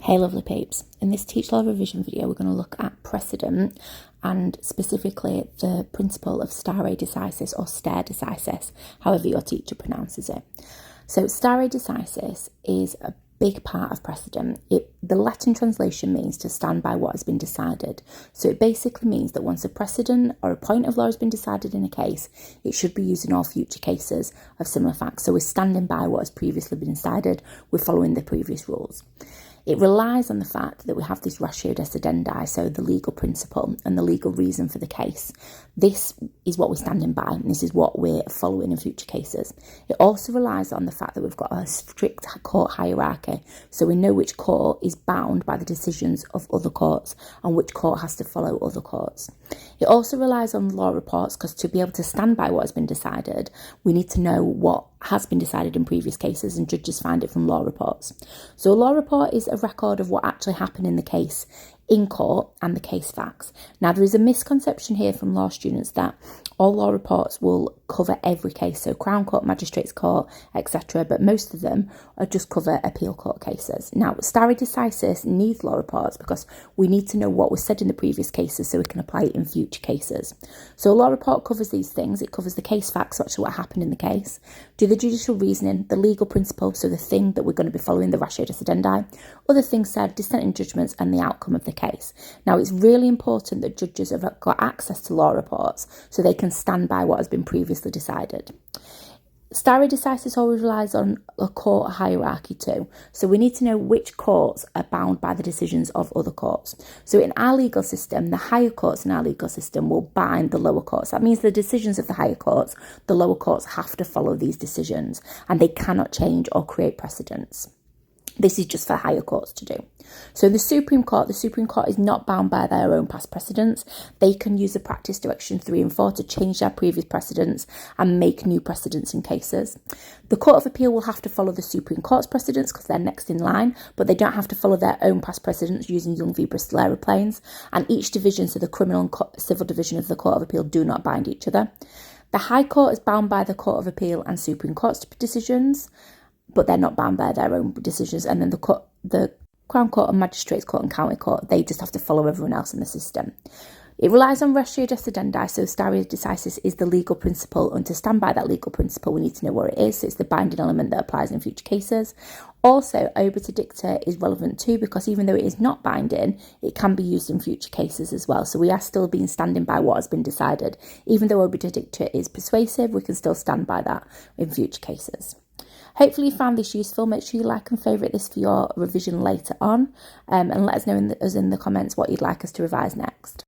Hey lovely peeps, in this Teach Law revision video we're going to look at precedent and specifically the principle of stare decisis or stare decisis, however your teacher pronounces it. So stare decisis is a big part of precedent. The Latin translation means to stand by what has been decided. So it basically means that once a precedent or a point of law has been decided in a case, it should be used in all future cases of similar facts. So we're standing by what has previously been decided, we're following the previous rules. It relies on the fact that we have this ratio decidendi, so the legal principle and the legal reason for the case. This is what we're standing by, and this is what we're following in future cases. It also relies on the fact that we've got a strict court hierarchy, so we know which court is bound by the decisions of other courts and which court has to follow other courts. It also relies on law reports, because to be able to stand by what has been decided, we need to know what has been decided in previous cases, and judges find it from law reports. So a law report is a record of what actually happened in the case in court and the case facts. Now, there is a misconception here from law students that all law reports will cover every case, so Crown Court, Magistrates Court, etc., but most of them just cover appeal court cases. Now, stare decisis needs law reports because we need to know what was said in the previous cases so we can apply it in future cases. So a law report covers these things. It covers the case facts, so actually what happened in the case, do the judicial reasoning, the legal principle, so the thing that we're going to be following, the ratio decidendi, other things said, dissenting judgments, and the outcome of the case. Now, it's really important that judges have got access to law reports so they can stand by what has been previously decided. Stare decisis always relies on a court hierarchy too. So we need to know which courts are bound by the decisions of other courts. So in our legal system, the higher courts in our legal system will bind the lower courts. That means the decisions of the higher courts, the lower courts have to follow these decisions, and they cannot change or create precedents. This is just for higher courts to do. So the Supreme Court is not bound by their own past precedents. They can use the practice direction 3 and 4 to change their previous precedents and make new precedents in cases. The Court of Appeal will have to follow the Supreme Court's precedents because they're next in line, but they don't have to follow their own past precedents using Young v Bristol Aeroplanes. And each division, so the criminal and civil division of the Court of Appeal, do not bind each other. The High Court is bound by the Court of Appeal and Supreme Court's decisions, but they're not bound by their own decisions. And then the Crown Court and Magistrates Court and County Court, they just have to follow everyone else in the system. It relies on ratio decidendi, so stare decisis is the legal principle, and to stand by that legal principle we need to know what it is, so it's the binding element that applies in future cases. Also, obiter dicta is relevant too, because even though it is not binding, it can be used in future cases as well. So we are still standing by what has been decided. Even though obiter dicta is persuasive, we can still stand by that in future cases. Hopefully you found this useful. Make sure you like and favourite this for your revision later on, and let us know in the comments what you'd like us to revise next.